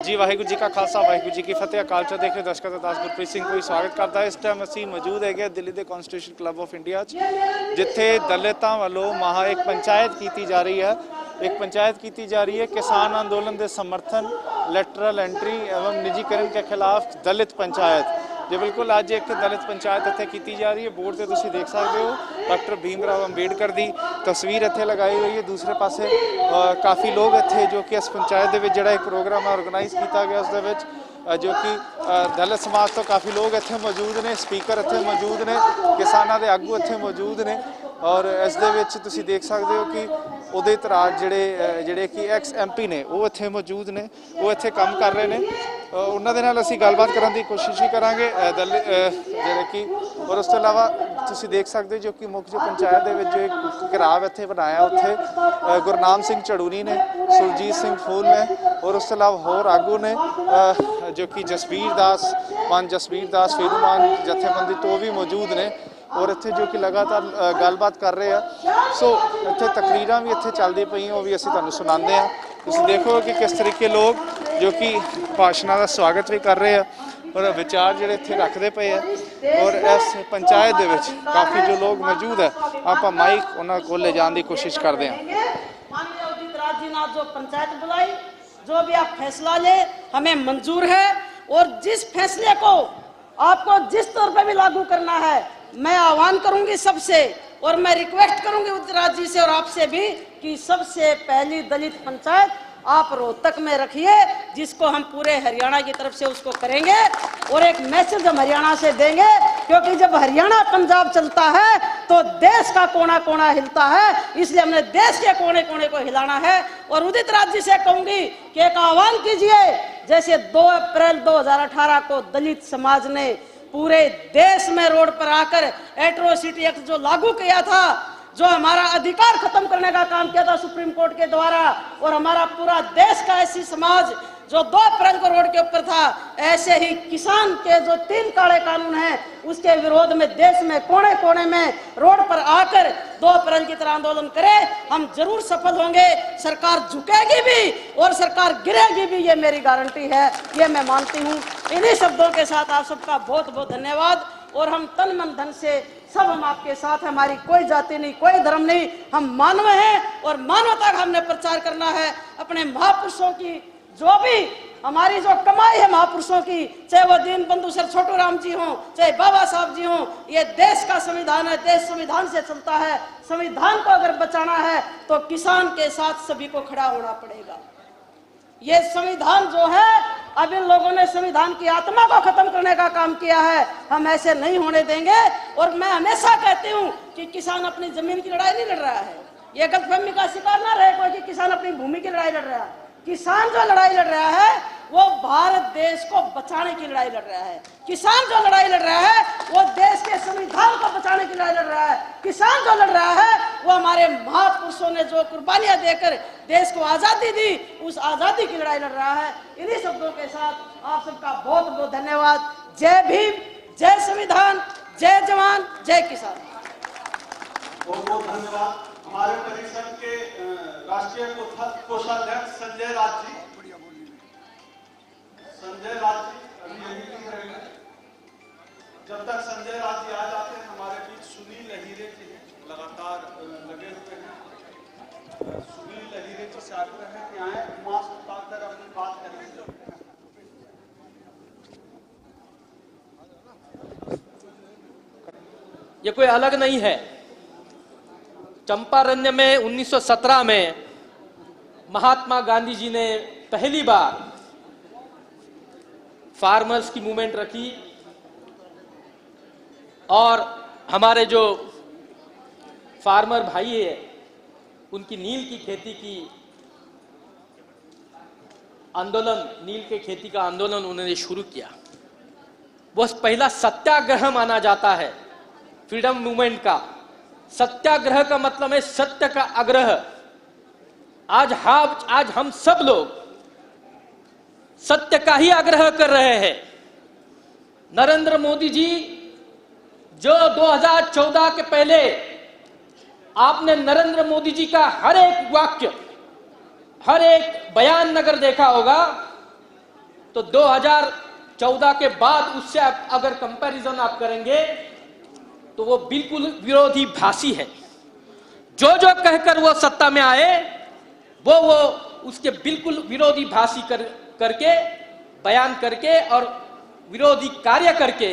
जी वाहिगुरू जी का खालसा वाहिगुरू जी की फतेह। अकाल चौथ देख रहे दर्शकों अरदास गुरप्रीत ਸਿੰਘ ਕੋਈ ਸਵਾਗਤ ਕਰਦਾ ਹੈ। ਇਸ ਟਾਈਮ ਅਸੀਂ ਮੌਜੂਦ ਹੈਗੇ ਦਿੱਲੀ ਦੇ ਕਨਸਟੀਟਿਊਸ਼ਨ ਕਲੱਬ ਆਫ ਇੰਡੀਆ 'ਚ, ਜਿੱਥੇ ਦਲਿਤਾਂ ਵੱਲੋਂ ਮਹਾ ਇੱਕ ਪੰਚਾਇਤ ਕੀਤੀ ਜਾ ਰਹੀ ਹੈ। एक पंचायत की जा रही है किसान आंदोलन के समर्थन लैटरल एंट्री एवं निजीकरण के खिलाफ दलित पंचायत। जी बिल्कुल अज एक दलित पंचायत इत्थे की जा रही है। बोर्ड से तुसीं देख सकते हो डॉक्टर भीमराव अंबेडकर की तस्वीर इत्थे लगाई हुई है। दूसरे पासे काफ़ी लोग इत्थे जो कि इस पंचायत के जिहड़ा एक प्रोग्राम ऑर्गेनाइज किया गया उस दे विच जो कि दलित समाज तो काफ़ी लोग इत्थे मौजूद ने, स्पीकर इत्थे मौजूद ने, किसानों के आगू इत्थे मौजूद ने। और इस दे विच तुसीं देख सकते हो कि उदित राज जिहड़े कि एक्स MP ने वो इत्थे मौजूद ने, वो इत्थे काम कर रहे हैं। उन्हां दे नाल असीं गलबात करन दी कोशिश भी करांगे जिहड़े कि। और उस तो इलावा तुसीं देख सकते हो जो कि मुख्य जो पंचायत दे विच जो एक घिराव इत्थे बनाया उत्थे गुरनाम सिंह झड़ूरी ने, सुरजीत सिंह फूल ने और उस तो इलावा होर आगू ने जो कि जसबीर दास मान जसबीर दास फेरूमान जथेबंदी तो भी मौजूद ने। और इत्थे जो कि लगातार गलबात कर रहे हैं। सो इत्थे तकरीरां भी इत्थे चलदी पईयां, वो भी असीं तुहानूं सुणांदे हां। तुसीं देखो कि किस तरीके लोग जो कि भाषणां दा स्वागत भी कर रहे हैं और विचार जिहड़े इत्थे रखदे पए हैं। और इस पंचायत दे विच काफ़ी जो लोग मौजूद है, आपां माइक उन्हां कोल ले जाण दी कोशिश करदे हां। माननीय उदित राज जी ने जो पंचायत बुलाई, जो भी आप फैसला ले हमें मंजूर है। और जिस फैसले को आपको जिस तौर पर भी लागू करना है, मैं आह्वान करूंगी सबसे और मैं रिक्वेस्ट करूंगी उदित राज जी से और आपसे भी कि सबसे पहली दलित पंचायत आप रोहतक में रखिए, जिसको हम पूरे हरियाणा की तरफ से उसको करेंगे। और एक मैसेज हम हरियाणा से देंगे, क्योंकि जब हरियाणा पंजाब चलता है तो देश का कोना कोना हिलता है, इसलिए हमने देश के कोने कोने को हिलाना है। और उदित राज जी से कहूंगी कि एक आह्वान कीजिए, जैसे 2 अप्रैल 2018 को दलित समाज ने पूरे देश में रोड पर आकर एट्रोसिटी एक्ट जो लागू किया था, जो हमारा अधिकार खत्म करने का काम किया था सुप्रीम कोर्ट के द्वारा, और हमारा पूरा देश का ऐसी समाज जो 2 अप्रैल को रोड के ऊपर था, ऐसे ही किसान के जो 3 काले कानून हैं उसके विरोध में देश में कोने कोने में रोड पर आकर 2 अप्रैल की तरह आंदोलन करें। हम जरूर सफल होंगे। सरकार झुकेगी भी और सरकार गिरेगी भी, ये मेरी गारंटी है, ये मैं मानती हूँ। इन्हीं शब्दों के साथ आप सबका बहुत बहुत धन्यवाद। और हम तन मन धन से सब हम आपके साथ हैं। हमारी कोई जाति नहीं, कोई धर्म नहीं, हम मानव हैं और मानवता का हमने प्रचार करना है। अपने महापुरुषों की जो भी हमारी जो कमाई है महापुरुषों की, चाहे वो दीन बंधु सर छोटू राम जी हों, चाहे बाबा साहब जी हों, ये देश का संविधान है, देश संविधान से चलता है। संविधान को अगर बचाना है तो किसान के साथ सभी को खड़ा होना पड़ेगा। ये संविधान जो है, अब इन लोगों ने संविधान की आत्मा को खत्म करने का काम किया है, हम ऐसे नहीं होने देंगे। और मैं हमेशा कहती हूँ कि किसान अपनी जमीन की लड़ाई नहीं लड़ रहा है, ये गलतफहमी का शिकार ना रहे कोई कि किसान अपनी भूमि की लड़ाई लड़ रहा है। किसान जो लड़ाई लड़ रहा है वो भारत देश को बचाने की लड़ाई लड़ रहा है। किसान जो लड़ाई लड़ रहा है वो देश के संविधान को बचाने की लड़ाई लड़ रहा है। किसान जो लड़ रहा है वो हमारे महापुरुषों ने जो कुर्बानियां देकर देश को आजादी दी, उस आजादी की लड़ाई लड़ रहा है। इन्हीं शब्दों के साथ आप सबका बहुत बहुत धन्यवाद। जय भीम, जय संविधान, जय जवान, जय किसान। बहुत बहुत धन्यवाद। हमारे परिषद के राष्ट्रीय कोषाध्यक्ष संजय राज जी अभी यही रहेंगे। जब तक संजय राज जी आ जाते हैं, हमारे बीच सुनील लहीरे जी लगातार लगे हुए हैं। सुनील लहीरे जी से आग्रह है कि आए, मास्क उतारकर अपनी बात करेंगे। ये कोई अलग नहीं है। चंपारण्य में 1917 में महात्मा गांधी जी ने पहली बार फार्मर्स की मूवमेंट रखी और हमारे जो फार्मर भाई है उनकी नील की खेती की आंदोलन, नील के खेती का आंदोलन उन्होंने शुरू किया। वो पहला सत्याग्रह माना जाता है फ्रीडम मूवमेंट का। सत्याग्रह का मतलब है सत्य का आग्रह। आज हम सब लोग सत्य का ही आग्रह कर रहे हैं। नरेंद्र मोदी जी जो 2014 के पहले आपने नरेंद्र मोदी जी का हर एक वाक्य, हर एक बयान अगर देखा होगा तो 2014 के बाद उससे अगर कंपैरिजन आप करेंगे तो वो बिल्कुल विरोधाभासी है। जो जो कहकर वो सत्ता में आए वो उसके बिल्कुल विरोधाभासी करके बयान करके और विरोधी कार्य करके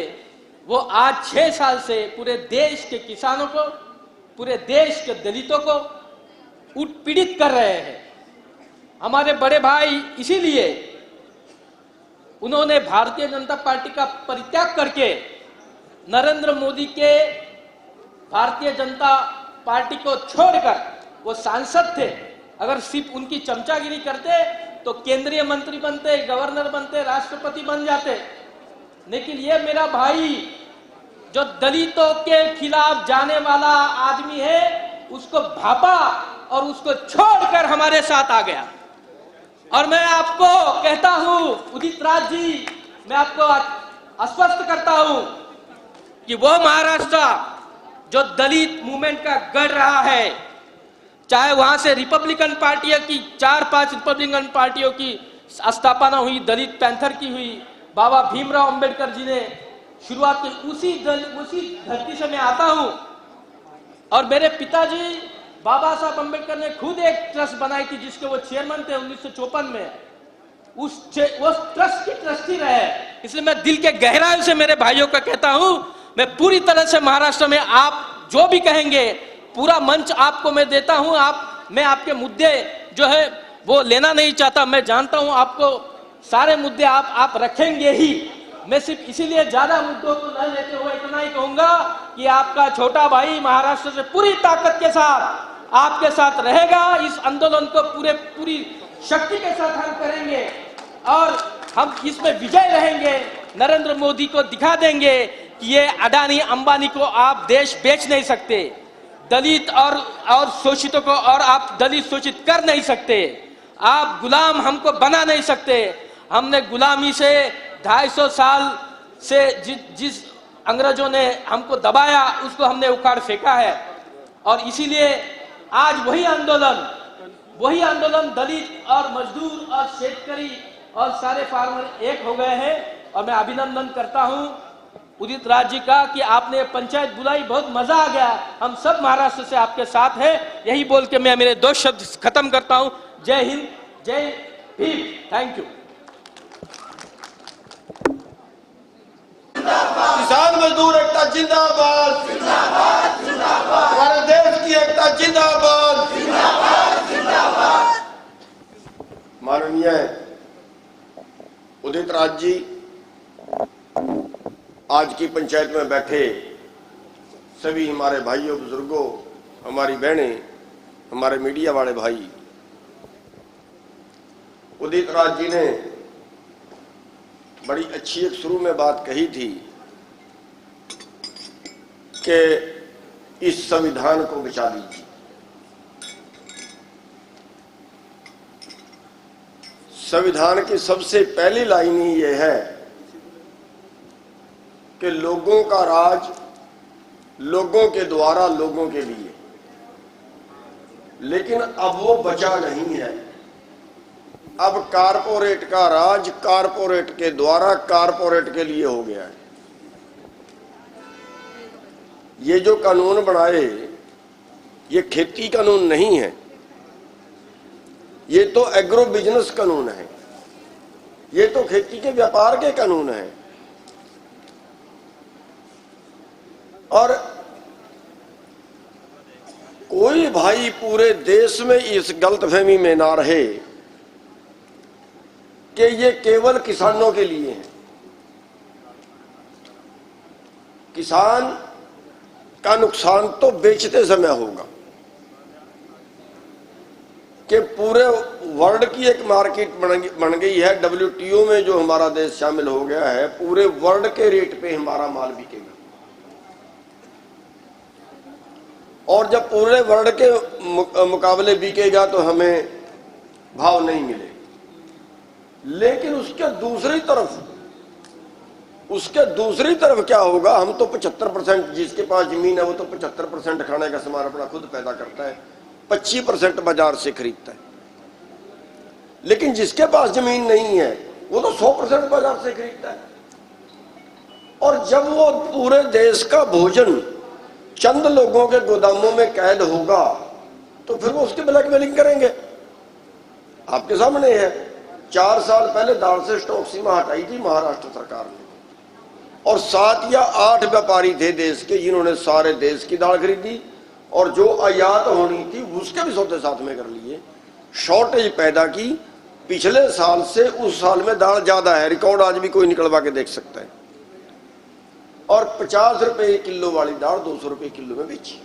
वो आज 6 साल से पूरे देश के किसानों को, पूरे देश के दलितों को उत्पीड़ित कर रहे हैं। हमारे बड़े भाई इसीलिए उन्होंने भारतीय जनता पार्टी का परित्याग करके नरेंद्र मोदी के भारतीय जनता पार्टी को छोड़कर, वो सांसद थे, अगर सिर्फ उनकी चमचागिरी करते तो केंद्रीय मंत्री बनते, गवर्नर बनते, राष्ट्रपति बन जाते। लेकिन ये मेरा भाई जो दलितों के खिलाफ जाने वाला आदमी है, उसको भापा और उसको छोड़कर हमारे साथ आ गया। और मैं आपको कहता हूं उदित राज जी, मैं आपको आश्वस्त करता हूं कि वो महाराष्ट्र जो दलित मूवमेंट का गढ़ रहा है, चाहे वहां से रिपब्लिकन पार्टियों की 4-5 रिपब्लिकन पार्टियों की स्थापना हुई, दलित पैंथर की हुई, बाबा भीमराव अंबेडकर जी ने शुरुआत की, उसी धरती से मैं आता हूं। और मेरे पिताजी बाबा साहब अंबेडकर ने खुद एक ट्रस्ट बनाई थी जिसके वो चेयरमैन थे 1954 में। उस ट्रस्ट की ट्रस्टी रहे। इसलिए मैं दिल के गहराई से मेरे भाइयों का कहता हूं, मैं पूरी तरह से महाराष्ट्र में आप जो भी कहेंगे पूरा मंच आपको मैं देता हूं। मैं आपके मुद्दे जो है वो लेना नहीं चाहता, मैं जानता हूं आपको सारे मुद्दे आप रखेंगे ही। मैं सिर्फ इसीलिए ज्यादा मुद्दों को न लेते हुए इतना ही कहूंगा कि आपका छोटा भाई महाराष्ट्र से पूरी ताकत के साथ आपके साथ रहेगा। इस आंदोलन को पूरी शक्ति के साथ हम करेंगे और हम इसमें विजय रहेंगे। नरेंद्र मोदी को दिखा देंगे कि ये अडानी अंबानी को आप देश बेच नहीं सकते, दलित और शोषितों को और आप दलित शोषित कर नहीं सकते, आप गुलाम हमको बना नहीं सकते। हमने गुलामी से 250 साल से जिस अंग्रेजों ने हमको दबाया उसको हमने उखाड़ फेंका है। और इसीलिए आज वही आंदोलन दलित और मजदूर और शेतकरी और सारे फार्मर एक हो गए हैं। और मैं अभिनंदन करता हूं उदित राज जी का कि आपने पंचायत बुलाई, बहुत मजा आ गया। हम सब महाराष्ट्र से आपके साथ हैं। यही बोल के मैं मेरे 2 शब्द खत्म करता हूं। जय हिंद, जय भीम, थैंक यू। किसान मजदूर एकता जिंदाबाद, हमारे देश की एकता जिंदाबाद। माननीय उदित राज जी, आज की पंचायत में बैठे सभी हमारे भाइयों, बुजुर्गों, हमारी बहनें, हमारे मीडिया वाले भाई, उदित राज जी ने बड़ी अच्छी एक शुरू में बात कही थी कि इस संविधान को बचा लीजिए। संविधान की सबसे पहली लाइन ही यह है कि लोगों का राज लोगों के द्वारा लोगों के लिए। लेकिन अब वो बचा नहीं है। अब कारपोरेट का राज कारपोरेट के द्वारा कारपोरेट के लिए हो गया है। ये जो कानून बनाए ये खेती कानून नहीं है, ये तो एग्रो बिजनेस कानून है, ये तो खेती के व्यापार के कानून है। और कोई भाई पूरे देश में इस गलतफहमी में ना रहे कि ये केवल किसानों के लिए है। किसान का नुकसान तो बेचते समय होगा कि पूरे वर्ल्ड की एक मार्केट बन गई है। WTO में जो हमारा देश शामिल हो गया है, पूरे वर्ल्ड के रेट पे हमारा माल बिकेगा। और जब पूरे वर्ल्ड के मुकाबले बिकेगा तो हमें भाव नहीं मिलेगा। लेकिन उसके दूसरी तरफ क्या होगा? हम तो 75%, जिसके पास जमीन है वो तो 75% खाने का सामान अपना खुद पैदा करता है, 25% बाजार से खरीदता है। लेकिन जिसके पास जमीन नहीं है वो तो 100% बाजार से खरीदता है। और जब वो पूरे देश का भोजन चंद लोगों के गोदामों में कैद होगा तो फिर वो उसकी ब्लैकमेलिंग करेंगे। आपके सामने है, 4 साल पहले दाल से स्टॉक सीमा हटाई थी महाराष्ट्र सरकार ने, और 7 या 8 व्यापारी थे देश के जिन्होंने सारे देश की दाल खरीदी और जो आयात होनी थी उसके भी सौदे साथ में कर लिए, शॉर्टेज पैदा की। पिछले साल से उस साल में दाल ज्यादा है, रिकॉर्ड आज भी कोई निकलवा के देख सकता है। और 50 रुपए किलो वाली दाल 200 रुपए किलो में बेची।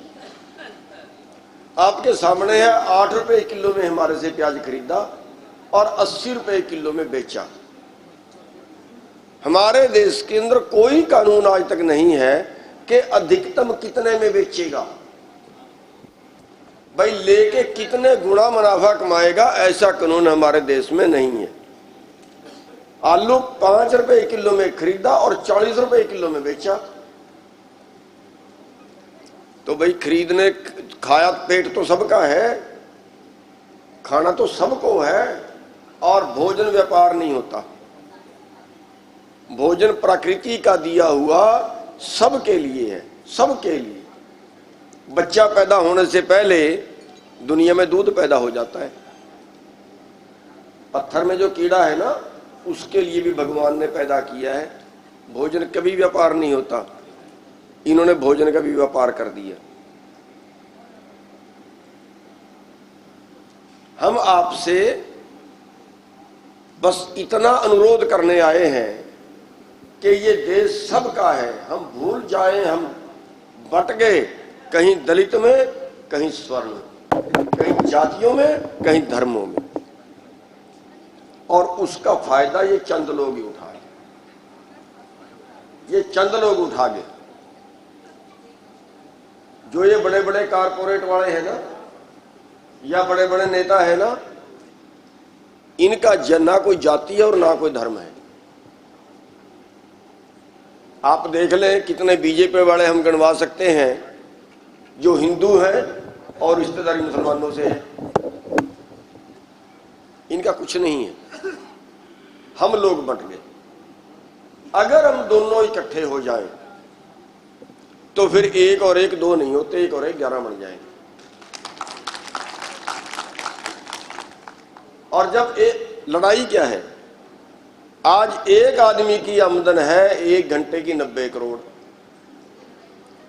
आपके सामने है, 8 रुपए किलो में हमारे से प्याज खरीदा और 80 रुपए किलो में बेचा। हमारे देश के अंदर कोई कानून आज तक नहीं है कि अधिकतम कितने में बेचेगा, भाई लेके कितने गुना मुनाफा कमाएगा, ऐसा कानून हमारे देश में नहीं है। आलू 5 रुपए किलो में खरीदा और 40 रुपए किलो में बेचा। तो भाई खरीदने खाया पेट तो सबका है, खाना तो सबको है, और भोजन व्यापार नहीं होता। भोजन प्रकृति का दिया हुआ सबके लिए है, सबके लिए। बच्चा पैदा होने से पहले दुनिया में दूध पैदा हो जाता है। पत्थर में जो कीड़ा है ना, उसके लिए भी भगवान ने पैदा किया है। भोजन कभी व्यापार नहीं होता, इन्होंने भोजन का भी व्यापार कर दिया। हम आपसे बस इतना अनुरोध करने आए हैं कि ये देश सबका है। हम भूल जाएं, हम बट गए कहीं दलित में, कहीं स्वर्ण, कहीं जातियों में, कहीं धर्मों में, और उसका फायदा ये चंद लोग ही उठाए। ये चंद लोग उठा गए। जो ये बड़े बड़े कारपोरेट वाले हैं ना, या बड़े बड़े नेता है ना, इनका ना कोई जाति है और ना कोई धर्म है। आप देख लें कितने बीजेपी वाले हम गणवा सकते हैं जो हिंदू हैं और रिश्तेदारी मुसलमानों से है। इनका कुछ नहीं है। हम लोग बट गए। अगर हम दोनों इकट्ठे हो जाएं तो फिर 1 और 1 2 नहीं होते, 1 और 1 11 बन जाएंगे। और जब लड़ाई क्या है, आज एक आदमी की आमदन है 1 घंटे की 90 करोड़,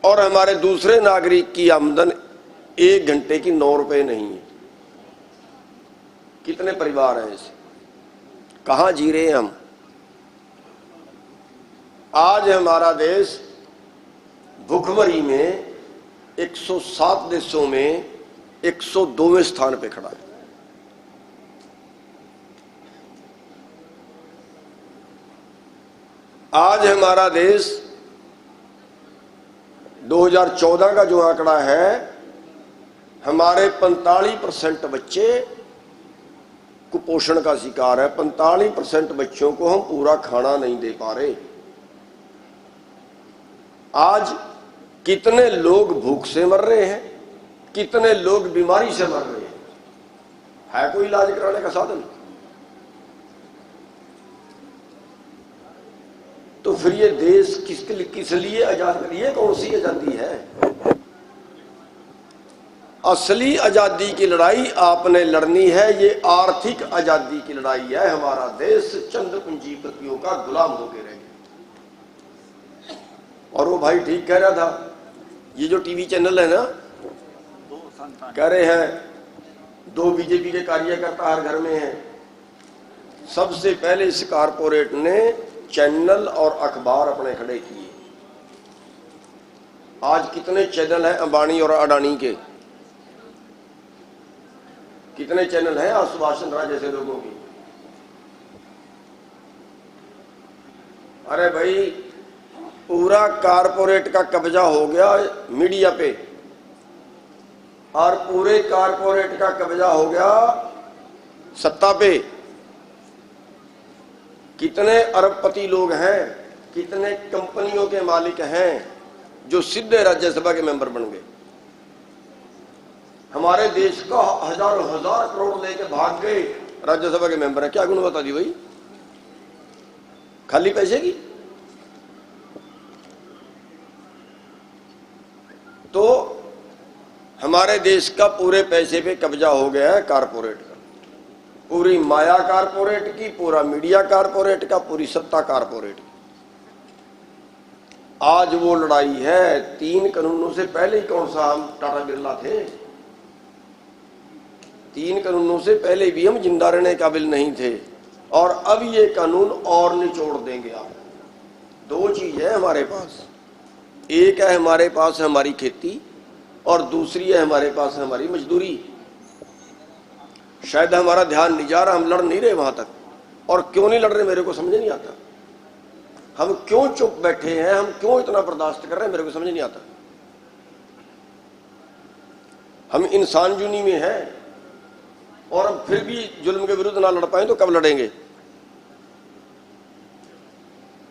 और हमारे दूसरे नागरिक की आमदन 1 घंटे की 9 रुपए नहीं है। कितने परिवार हैं ऐसे? कहां जी रहे हैं हम? आज हमारा देश भुखमरी में 107 देशों में 102वें स्थान पे खड़ा है। आज हमारा देश 2014 का जो आंकड़ा है, हमारे 45% बच्चे कुपोषण का शिकार है। 45% बच्चों को हम पूरा खाना नहीं दे पा रहे। आज कितने लोग भूख से मर रहे हैं, कितने लोग बीमारी से मर रहे हैं। है कोई इलाज कराने का साधन? तो फिर ये देश किस लिए आजाद करी है? कौन सी आजादी है? असली आजादी की लड़ाई आपने लड़नी है। ये आर्थिक आजादी की लड़ाई है। हमारा देश चंद पूंजीपतियों का गुलाम होकर रह गया। और वो भाई ठीक कह रहा था, ये जो टीवी चैनल है ना, कह रहे हैं 2 बीजेपी के कार्यकर्ता हर घर में हैं। सबसे पहले इस कारपोरेट ने चैनल और अखबार अपने खड़े किए। आज कितने चैनल हैं अंबानी और अडानी के? कितने चैनल हैं आज सुभाष चंद्रा जैसे लोगों की? अरे भाई, पूरा कारपोरेट का कब्जा हो गया मीडिया पे, और पूरे कारपोरेट का कब्जा हो गया सत्ता पे। कितने अरबपति लोग हैं, कितने कंपनियों के मालिक हैं जो सीधे राज्यसभा के मेंबर बन गए। हमारे देश का हजारों हजार करोड़ लेके भाग गए, राज्यसभा के मेंबर है। क्या गुण बता दी भाई? खाली पैसे की। तो हमारे देश का पूरे पैसे पे कब्जा हो गया है कारपोरेट का, पूरी माया कारपोरेट की, पूरा मीडिया कारपोरेट का, पूरी सत्ता कारपोरेट की। आज वो लड़ाई है 3 कानूनों से पहले ही। कौन सा हम टाटा बिरला थे? 3 कानूनों से पहले भी हम जिंदा रहने काबिल नहीं थे, और अब ये कानून और निचोड़ देंगे आप। 2 चीज है हमारे पास, एक है हमारे पास हमारी खेती, और दूसरी है हमारे पास हमारी मजदूरी। शायद हमारा ध्यान नहीं जा रहा, हम लड़ नहीं रहे वहां तक। और क्यों नहीं लड़ रहे मेरे को समझ नहीं आता। हम क्यों चुप बैठे हैं, हम क्यों इतना बर्दाश्त कर रहे हैं, मेरे को समझ नहीं आता। हम इंसान जुनी में हैं, और हम फिर भी जुल्म के विरुद्ध ना लड़ पाए तो कब लड़ेंगे?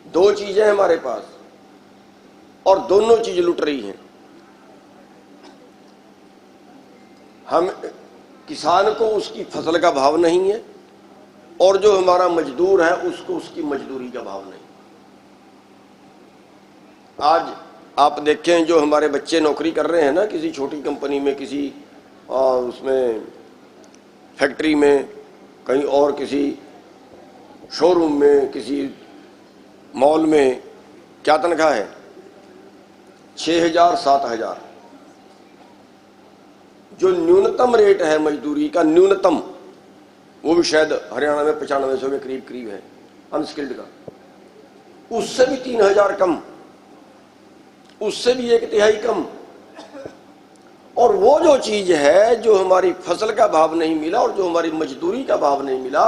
2 चीजें हमारे पास, और दोनों चीज लुट रही हैं। हम किसान को उसकी फसल का भाव नहीं है, और जो हमारा मजदूर है उसको उसकी मजदूरी का भाव नहीं। आज आप देखें, जो हमारे बच्चे नौकरी कर रहे हैं ना, किसी छोटी कंपनी में, किसी उसमें फैक्ट्री में, कहीं और किसी शोरूम में, किसी मॉल में, क्या तनख्वाह है? 6,000 7,000। जो न्यूनतम रेट है मजदूरी का, न्यूनतम, वो भी शायद हरियाणा में 9500 के करीब करीब है अनस्किल्ड का, उससे भी 3,000 कम, उससे भी 1/3 कम। और वो जो चीज है, जो हमारी फसल का भाव नहीं मिला और जो हमारी मजदूरी का भाव नहीं मिला,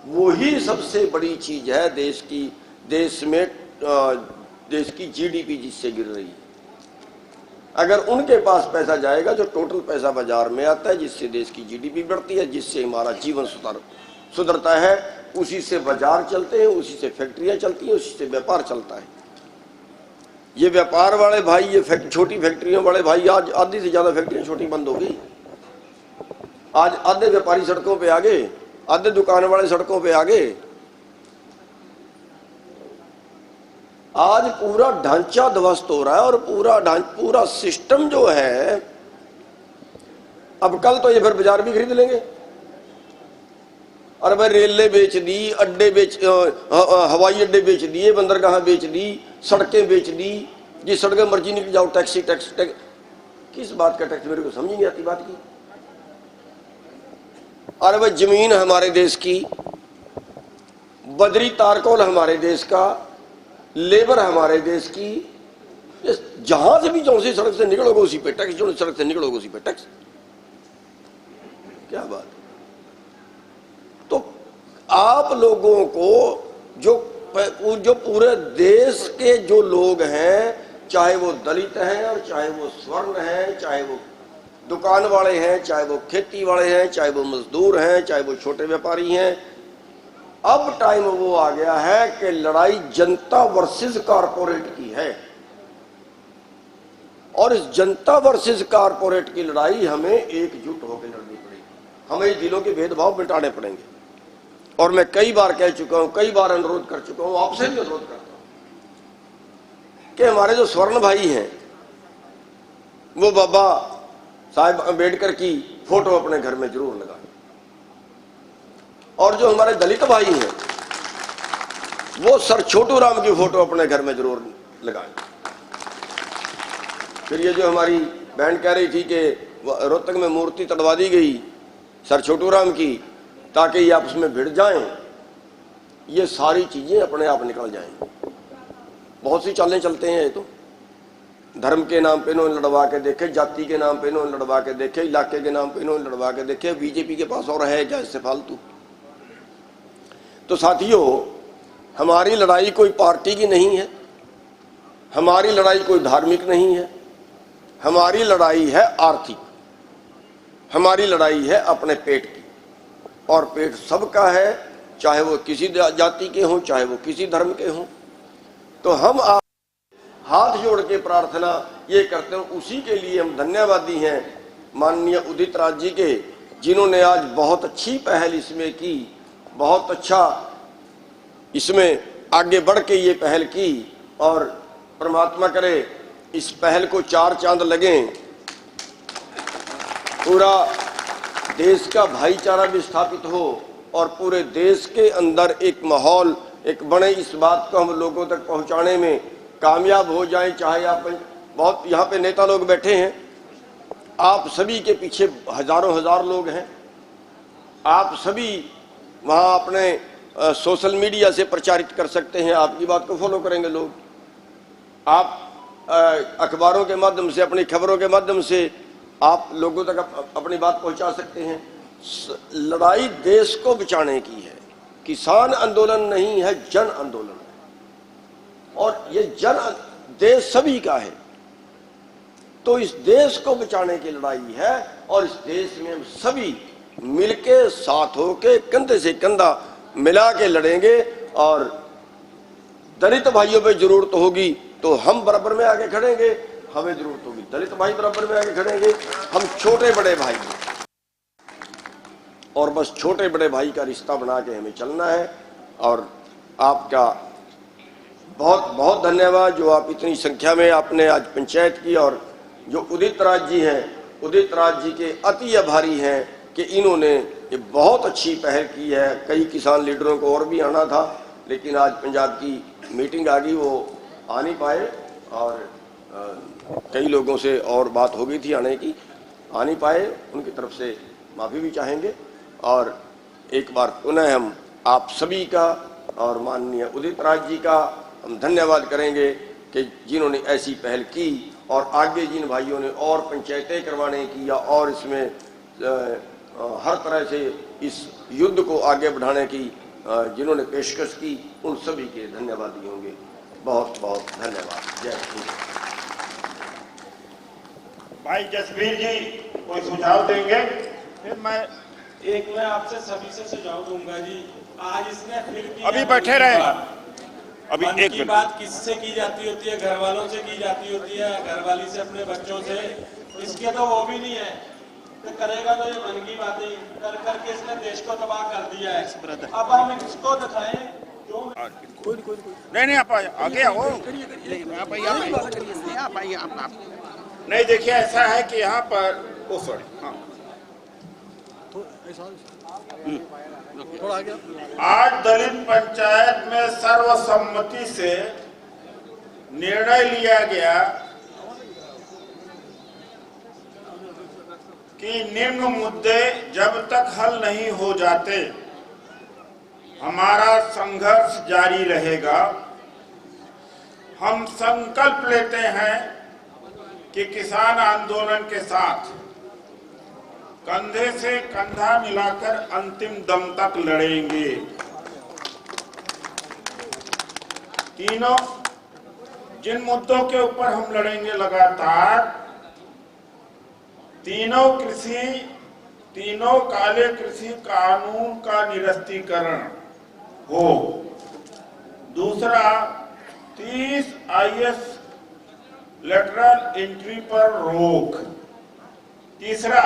वही सबसे बड़ी चीज है देश की, देश में देश की जीडीपी जिससे गिर रही है। अगर उनके पास पैसा जाएगा, जो टोटल पैसा बाजार में आता है, जिससे देश की जीडीपी बढ़ती है, जिससे हमारा जीवन सुधरता है, उसी से बाजार चलते हैं, उसी से फैक्ट्रियां चलती हैं, उसी से व्यापार चलता है। ये व्यापार वाले भाई, ये छोटी फैक्ट्रियों वाले भाई, आज आधी से ज्यादा फैक्ट्रियां छोटी बंद हो गई। आज आधे व्यापारी सड़कों पे आ गए, आधे दुकान वाले सड़कों पे आ गए। आज पूरा ढांचा ध्वस्त हो रहा है, और पूरा सिस्टम जो है, अब कल तो ये फिर बाजार भी खरीद लेंगे। और भाई रेलें बेच दी, हवाई अड्डे बेच दिए, बंदरगाह बेच दी, सड़कें बेच दी, जिस सड़कें मर्जी निकल जाओ टैक्स। किस बात का टैक्स, मेरे को समझ नहीं आती बात की। अरे भाई जमीन हमारे देश की, बदरी तारकोल हमारे देश का, लेबर हमारे देश की, जहां से भी जो सी सड़क से निकलोगे उसी पे टैक्स, जो सड़क से निकलोगे उसी पे टैक्स। क्या बात। तो आप लोगों को जो पूरे देश के जो लोग हैं, चाहे वो दलित हैं और चाहे वो स्वर्ण हैं, चाहे वो दुकान वाले हैं, चाहे वो खेती वाले हैं, चाहे वो मजदूर हैं, चाहे वो छोटे व्यापारी हैं, अब टाइम वो आ गया है कि लड़ाई जनता वर्सेस कारपोरेट की है। और इस जनता वर्सेस कारपोरेट की लड़ाई हमें एकजुट होकर लड़नी पड़ेगी। हमें दिलों के भेदभाव मिटाने पड़ेंगे। और मैं कई बार कह चुका हूं, कई बार अनुरोध कर चुका हूं, आपसे भी अनुरोध करता हूं कि हमारे जो स्वर्ण भाई हैं, वो बाबा साहब अम्बेडकर की फोटो अपने घर में जरूर लगाएं। और जो हमारे दलित भाई हैं, वो सर छोटू राम की फोटो अपने घर में जरूर लगाएं। फिर ये जो हमारी बहन कह रही थी कि रोहतक में मूर्ति तड़वा दी गई सर छोटू राम की, ताकि ये आपस में भिड़ जाएं, ये सारी चीजें अपने आप निकल जाएं। बहुत सी चालें चलते हैं। ये तो धर्म के नाम पे इन्होंने लड़वा के देखे, जाति के नाम पे इन्होंने लड़वा के देखे, इलाके के नाम पे इन्होंने लड़वा के देखे। बीजेपी के पास और है क्या इससे फालतू? तो साथियों, हमारी लड़ाई कोई पार्टी की नहीं है, हमारी लड़ाई कोई धार्मिक नहीं है, हमारी लड़ाई है आर्थिक, हमारी लड़ाई है अपने पेट की। और पेट सबका है, चाहे वो किसी जाति के हों, चाहे वो किसी धर्म के हों। तो हम आप हाथ जोड़ के प्रार्थना ये करते हैं, उसी के लिए हम धन्यवादी हैं माननीय उदित राज जी के, जिन्होंने आज बहुत अच्छी पहल इसमें की, बहुत अच्छा इसमें आगे बढ़ के ये पहल की और परमात्मा करे इस पहल को 4 चांद लगें, पूरा देश का भाईचारा भी स्थापित हो और पूरे देश के अंदर एक माहौल एक बने, इस बात को हम लोगों तक पहुंचाने में कामयाब हो जाएं। चाहे आप बहुत यहाँ पे नेता लोग बैठे हैं, आप सभी के पीछे हजारों हजार लोग हैं, आप सभी वहाँ अपने सोशल मीडिया से प्रचारित कर सकते हैं, आपकी बात को फॉलो करेंगे लोग, आप अखबारों के माध्यम से, अपनी खबरों के माध्यम से आप लोगों तक अपनी बात पहुंचा सकते हैं। लड़ाई देश को बचाने की है, किसान आंदोलन नहीं है, जन आंदोलन है और ये देश सभी का है। तो इस देश को बचाने की लड़ाई है और इस देश में हम सभी मिलके साथ होके कंधे से कंधा मिला के लड़ेंगे और दलित भाइयों पे जरूरत होगी तो हम बराबर में आगे खड़ेंगे, हमें जरूरत होगी दलित भाई बराबर में आगे खड़ेंगे, हम छोटे बड़े भाई और बस छोटे बड़े भाई का रिश्ता बना के हमें चलना है। और आपका बहुत बहुत धन्यवाद जो आप इतनी संख्या में आपने आज पंचायत की, और जो उदित राज जी हैं, उदित राज जी के अति आभारी हैं कि इन्होंने ये बहुत अच्छी पहल की है। कई किसान लीडरों को और भी आना था लेकिन आज पंजाब की मीटिंग आ गई, वो आ नहीं पाए और कई लोगों से और बात हो गई थी आने की, आ नहीं पाए, उनकी तरफ से माफ़ी भी चाहेंगे। और एक बार पुनः हम आप सभी का और माननीय उदित राज जी का हम धन्यवाद करेंगे कि जिन्होंने ऐसी पहल की और आगे जिन भाइयों ने और पंचायतें करवाने की या और इसमें हर तरह से इस युद्ध को आगे बढ़ाने की जिन्होंने पेशकश की, उन सभी के धन्यवाद दिए होंगे। बहुत बहुत धन्यवाद। जय हिंद। भाई जसवीर जी कोई सुझाव देंगे? फिर मैं आपसे सभी से सुझाव दूंगा जी। आज इसने फिर भी अभी बैठे रहे, अभी मन एक की मिनट। बात किससे की जाती होती है? घर वालों से की जाती होती है, घरवाली से, अपने बच्चों से। इसके तो वो भी नहीं है तो करेगा तो ये मन की बातें कर करके इसने देश को तबाह कर दिया है। अब हम इसको दिखाएं क्यों? नहीं आप आगे आओ। नहीं देखिए ऐसा है कि यहाँ पर ओ सॉरी हाँ आज दलित पंचायत में सर्वसम्मति से निर्णय लिया गया कि निम्न मुद्दे जब तक हल नहीं हो जाते हमारा संघर्ष जारी रहेगा। हम संकल्प लेते हैं कि किसान आंदोलन के साथ कंधे से कंधा मिलाकर अंतिम दम तक लड़ेंगे। तीनों जिन मुद्दों के ऊपर हम लड़ेंगे लगातार, तीनों काले कृषि कानून का निरस्तीकरण हो। दूसरा 30 IS लेटरल एंट्री पर रोक। तीसरा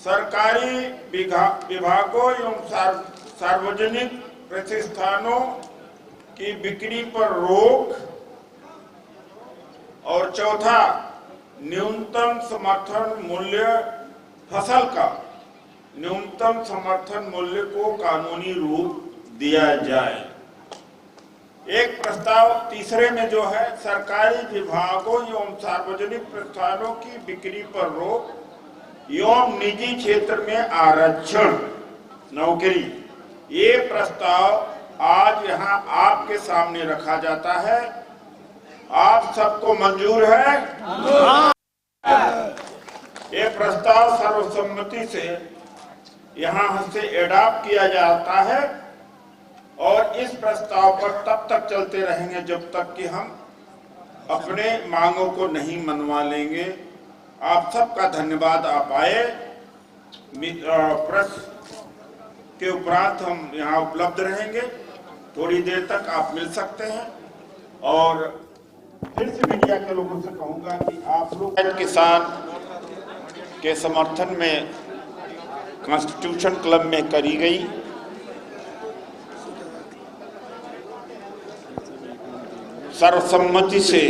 सरकारी विभागों एवं सार्वजनिक प्रतिष्ठानों की बिक्री पर रोक। और चौथा न्यूनतम समर्थन मूल्य, फसल का न्यूनतम समर्थन मूल्य को कानूनी रूप दिया जाए। एक प्रस्ताव तीसरे में जो है सरकारी विभागों एवं सार्वजनिक प्रतिष्ठानों की बिक्री पर रोक एवं निजी क्षेत्र में आरक्षण नौकरी, ये प्रस्ताव आज यहाँ आपके सामने रखा जाता है। आप सबको मंजूर है? ये प्रस्ताव सर्वसम्मति से यहाँ से एडॉप्ट किया जाता है और इस प्रस्ताव पर तब तक चलते रहेंगे जब तक कि हम अपने मांगों को नहीं मनवा लेंगे। आप सबका धन्यवाद, आप आए। प्रेस के उपरांत हम यहाँ उपलब्ध रहेंगे, थोड़ी देर तक आप मिल सकते हैं। और फिर से मीडिया के लोगों से कहूँगा कि आप लोग किसान के समर्थन में कॉन्स्टिट्यूशन क्लब में करी गई सर्वसम्मति से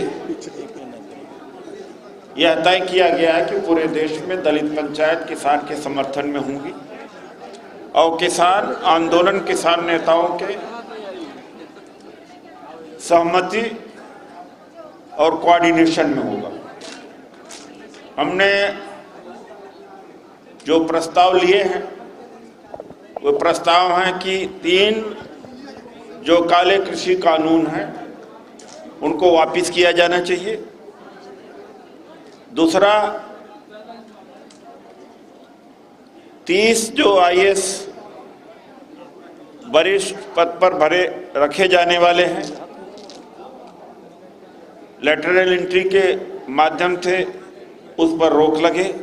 यह तय किया गया है कि पूरे देश में दलित पंचायत किसान के समर्थन में होंगी और किसान आंदोलन किसान नेताओं के सहमति और कोऑर्डिनेशन में होगा। हमने जो प्रस्ताव लिए हैं वो प्रस्ताव हैं कि 3 जो काले कृषि कानून हैं उनको वापस किया जाना चाहिए। दूसरा, 30 जो आईएएस वरिष्ठ पद पर भरे रखे जाने वाले हैं, लेटरल एंट्री के माध्यम से उस पर रोक लगे,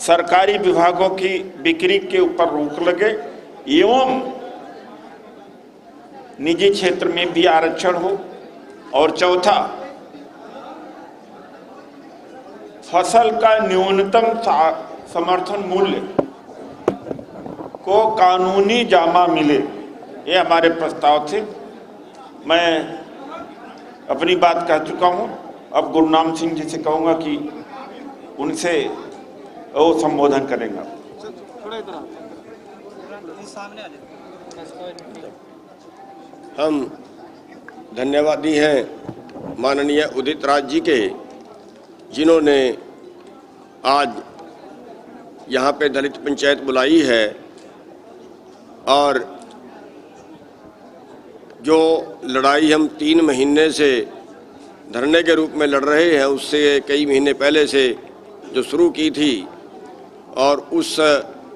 सरकारी विभागों की बिक्री के ऊपर रोक लगे एवं निजी क्षेत्र में भी आरक्षण हो। और चौथा, फसल का न्यूनतम समर्थन मूल्य को कानूनी जामा मिले, ये हमारे प्रस्ताव थे। मैं अपनी बात कह चुका हूं, अब गुरनाम सिंह जी से कहूंगा कि उनसे वो संबोधन करेंगे। हम धन्यवादी हैं माननीय उदित राज जी के, जिन्होंने आज यहाँ पे दलित पंचायत बुलाई है और जो लड़ाई हम 3 महीने से धरने के रूप में लड़ रहे हैं उससे कई महीने पहले से जो शुरू की थी और उस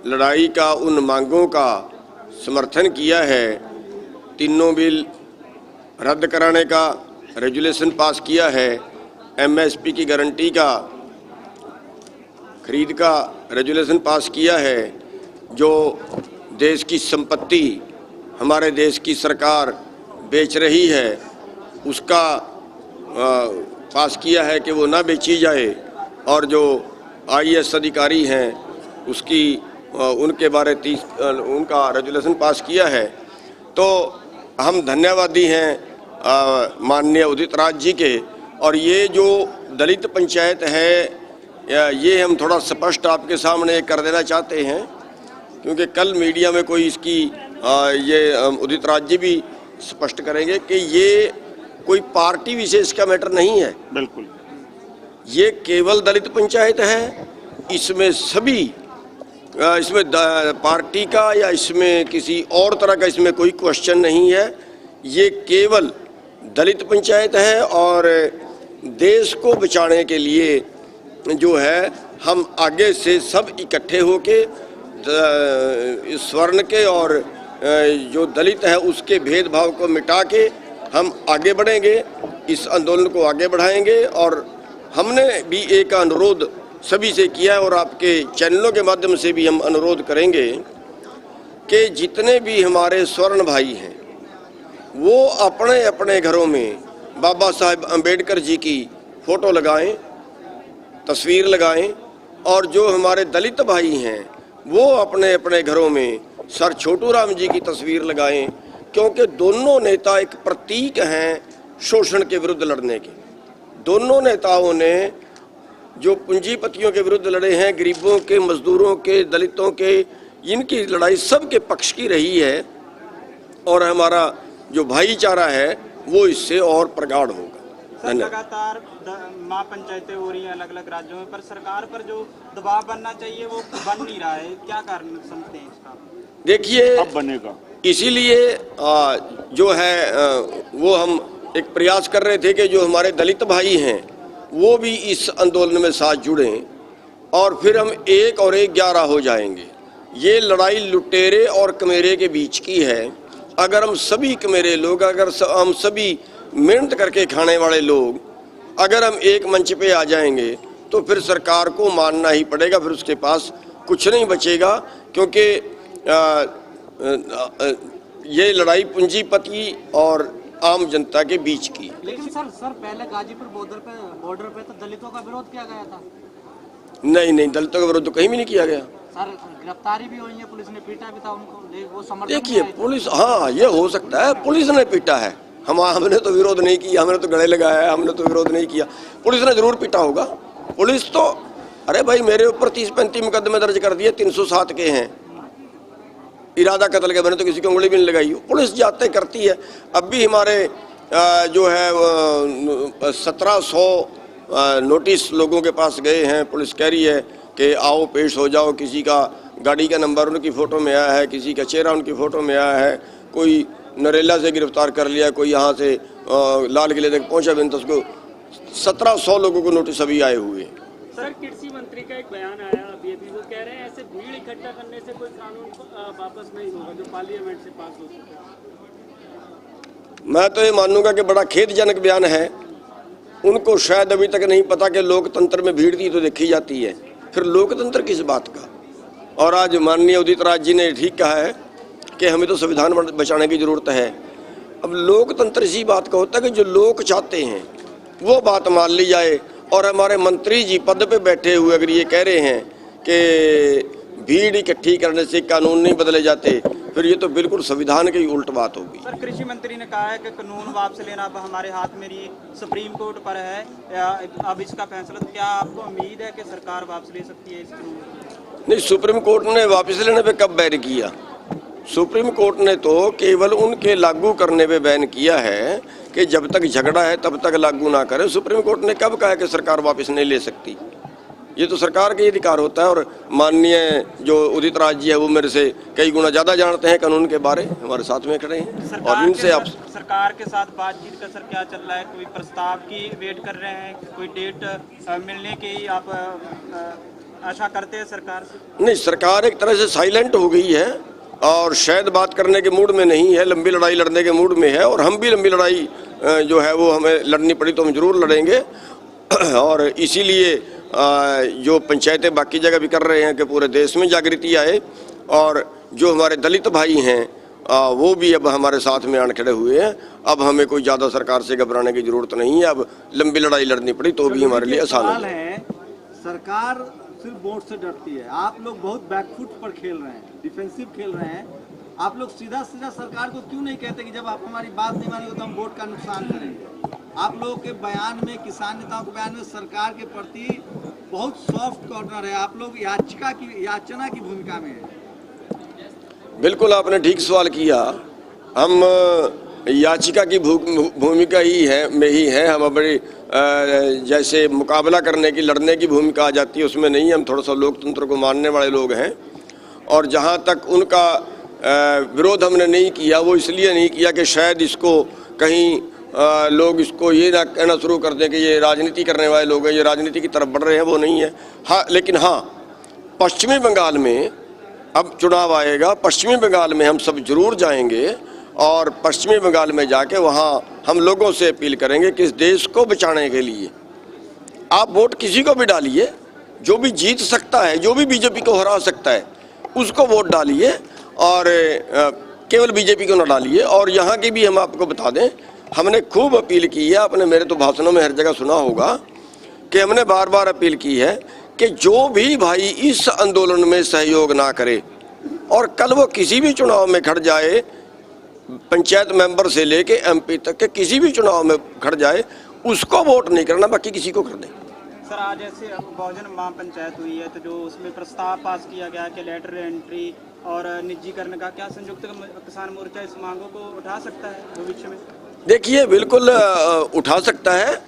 लड़ाई का उन मांगों का समर्थन किया है। तीनों बिल रद्द कराने का रेजुलेशन पास किया है, एमएसपी की गारंटी का खरीद का रेजुलेशन पास किया है, जो देश की संपत्ति हमारे देश की सरकार बेच रही है उसका पास किया है कि वो ना बेची जाए, और जो आईएएस अधिकारी हैं उसकी उनके बारे उनका रेजुलेशन पास किया है। तो हम धन्यवादी हैं माननीय उदित राज जी के। और ये जो दलित पंचायत है ये हम थोड़ा स्पष्ट आपके सामने कर देना चाहते हैं, क्योंकि कल मीडिया में कोई इसकी ये उदित राज जी भी स्पष्ट करेंगे कि ये कोई पार्टी विशेष का मैटर नहीं है। बिल्कुल, ये केवल दलित पंचायत है। इसमें सभी इसमें पार्टी का या इसमें किसी और तरह का इसमें कोई क्वेश्चन नहीं है। ये केवल दलित पंचायत है और देश को बचाने के लिए जो है हम आगे से सब इकट्ठे होके स्वर्ण के और जो दलित है उसके भेदभाव को मिटा के हम आगे बढ़ेंगे, इस आंदोलन को आगे बढ़ाएंगे। और हमने भी एक अनुरोध सभी से किया है और आपके चैनलों के माध्यम से भी हम अनुरोध करेंगे कि जितने भी हमारे स्वर्ण भाई हैं वो अपने अपने घरों में बाबा साहेब अंबेडकर जी की फ़ोटो लगाएं, तस्वीर लगाएं, और जो हमारे दलित भाई हैं वो अपने अपने घरों में सर छोटू राम जी की तस्वीर लगाएं, क्योंकि दोनों नेता एक प्रतीक हैं शोषण के विरुद्ध लड़ने के। दोनों नेताओं ने जो पूंजीपतियों के विरुद्ध लड़े हैं, गरीबों के, मजदूरों के, दलितों के, इनकी लड़ाई सबके पक्ष की रही है। और हमारा जो भाईचारा है वो इससे और प्रगाढ़ होगा। लगातार माँ पंचायतें हो रही हैं अलग अलग राज्यों में, पर सरकार पर जो दबाव बनना चाहिए वो बन नहीं रहा है, क्या कारण समझते हैं इसका? देखिए, अब बनेगा। इसीलिए जो है वो हम एक प्रयास कर रहे थे कि जो हमारे दलित भाई हैं वो भी इस आंदोलन में साथ जुड़ें और फिर हम 1 और 1 11 हो जाएंगे। ये लड़ाई लुटेरे और कमेरे के बीच की है। अगर हम सभी कमेरे लोग, अगर हम सभी मेहनत करके खाने वाले लोग, अगर हम एक मंच पे आ जाएंगे तो फिर सरकार को मानना ही पड़ेगा, फिर उसके पास कुछ नहीं बचेगा। क्योंकि ये लड़ाई पूंजीपति और आम जनता के बीच की। लेकिन सर पहले गाजीपुर बॉर्डर पे तो दलितों का विरोध किया गया था। नहीं, दलितों का विरोध तो कहीं भी नहीं किया गया। सर गिरफ्तारी भी हुई है, पुलिस ने पीटा भी था उनको, वो समर्थन। देखिए पुलिस, हाँ ये हो सकता है पुलिस ने पीटा है, हमने तो विरोध नहीं किया, हमने तो गले लगाया है, हमने तो विरोध नहीं किया। पुलिस ने जरूर पीटा होगा। पुलिस तो, अरे भाई मेरे ऊपर 30-35 मुकदमे दर्ज कर दिए, 307 के हैं, इरादा कत्ल के, मैंने तो किसी की उंगली भी नहीं लगाई। पुलिस जाते करती है। अब भी हमारे जो है 1700 नोटिस लोगों के पास गए हैं। पुलिस कह रही है कि आओ पेश हो जाओ। किसी का गाड़ी का नंबर उनकी फ़ोटो में आया है, किसी का चेहरा उनकी फ़ोटो में आया है, कोई नरेला से गिरफ्तार कर लिया, कोई यहाँ से लाल किले तक पहुँचा बिन, तो उसको 1700 लोगों को नोटिस अभी आए हुए हैं। सर, कृषि मंत्री का एक बयान आया अभी वो कह रहे हैं ऐसे भीड़ इकट्ठा करने से कोई कानून वापस नहीं होगा जो पार्लियामेंट से पास हो चुका है। मैं तो ये मानूंगा कि बड़ा खेदजनक बयान है। उनको शायद अभी तक नहीं पता कि लोकतंत्र में भीड़ की तो देखी जाती है, फिर लोकतंत्र किस बात का। और आज माननीय उदित राज जी ने ठीक कहा है कि हमें तो संविधान बचाने की जरूरत है। अब लोकतंत्र इसी बात का होता है कि जो लोग चाहते हैं वो बात मान ली जाए। और हमारे मंत्री जी पद पे बैठे हुए अगर ये कह रहे हैं कि भीड़ इकट्ठी करने से कानून नहीं बदले जाते, फिर ये तो बिल्कुल संविधान की उल्ट बात होगी। सर, कृषि मंत्री ने कहा है कि कानून वापस लेना अब हमारे हाथ में ही सुप्रीम कोर्ट पर है, अब इसका फैसला। तो क्या आपको उम्मीद है कि सरकार वापस ले सकती है इस कानून? नहीं, सुप्रीम कोर्ट ने वापस लेने पे कब बैन किया? सुप्रीम कोर्ट ने तो केवल उनके लागू करने पे बैन किया है कि जब तक झगड़ा है तब तक लागू ना करें। सुप्रीम कोर्ट ने कब कहा कि सरकार वापस नहीं ले सकती? ये तो सरकार का अधिकार होता है। और माननीय जो उदित राज जी है वो मेरे से कई गुना ज़्यादा जानते हैं कानून के बारे, हमारे साथ में खड़े हैं। और इनसे आप सरकार के साथ बातचीत का सर क्या चल रहा है? कोई प्रस्ताव की वेट कर रहे हैं? कोई डेट मिलने की आप आशा करते हैं सरकार से? नहीं, सरकार एक तरह से साइलेंट हो गई है और शायद बात करने के मूड में नहीं है, लंबी लड़ाई लड़ने के मूड में है। और हम भी लंबी लड़ाई जो है वो हमें लड़नी पड़ी तो हम जरूर लड़ेंगे। और इसीलिए जो पंचायतें बाकी जगह भी कर रहे हैं कि पूरे देश में जागृति आए। और जो हमारे दलित भाई हैं वो भी अब हमारे साथ में आन खड़े हुए हैं। अब हमें कोई ज़्यादा सरकार से घबराने की जरूरत नहीं है। अब लंबी लड़ाई लड़नी पड़ी तो भी हमारे लिए आसान है। सरकार सिर्फ वोट से डरती है, आप लोग बहुत बैकफुट पर खेल रहे हैं, डिफेंसिव खेल रहे हैं। आप लोग सीधा सीधा सरकार को क्यों नहीं कहते कि जब आप हमारी बात नहीं मानेंगे तो हम वोट का नुकसान करेंगे? आप लोगों के बयान में, किसान नेताओं के बयान में सरकार के प्रति बहुत सॉफ्ट कॉर्नर है। आप लोग याचना की भूमिका में है। बिल्कुल, आपने ठीक सवाल किया। हम याचिका की भूमिका ही है में ही है। हम बड़ी जैसे मुकाबला करने की, लड़ने की भूमिका आ जाती है, उसमें नहीं। हम थोड़ा सा लोकतंत्र को मानने वाले लोग हैं। और जहाँ तक उनका विरोध हमने नहीं किया, वो इसलिए नहीं किया कि शायद इसको कहीं लोग इसको ये ना कहना शुरू कर दें कि ये राजनीति करने वाले लोग हैं, ये राजनीति की तरफ बढ़ रहे हैं, वो नहीं है। हाँ, लेकिन हाँ, पश्चिमी बंगाल में अब चुनाव आएगा। पश्चिमी बंगाल में हम सब जरूर जाएंगे और पश्चिमी बंगाल में जाके वहाँ हम लोगों से अपील करेंगे कि इस देश को बचाने के लिए आप वोट किसी को भी डालिए, जो भी जीत सकता है, जो भी बीजेपी को हरा सकता है उसको वोट डालिए और केवल बीजेपी को ना डालिए। और यहाँ की भी हम आपको बता दें, हमने खूब अपील की है, आपने मेरे तो भाषणों में हर जगह सुना होगा कि हमने बार बार अपील की है कि जो भी भाई इस आंदोलन में सहयोग ना करे और कल वो किसी भी चुनाव में खड़ जाए, पंचायत मेंबर से लेके एमपी तक के किसी भी चुनाव में खड़ जाए, उसको वोट नहीं करना, बाकी किसी को कर दें। सर, आज ऐसे बहुजन महापंचायत हुई है तो जो उसमें प्रस्ताव पास किया गया कि लेटर एंट्री और निजीकरण का, क्या संयुक्त किसान मोर्चा इस मांगों को उठा सकता है भविष्य में? देखिए, बिल्कुल उठा सकता है,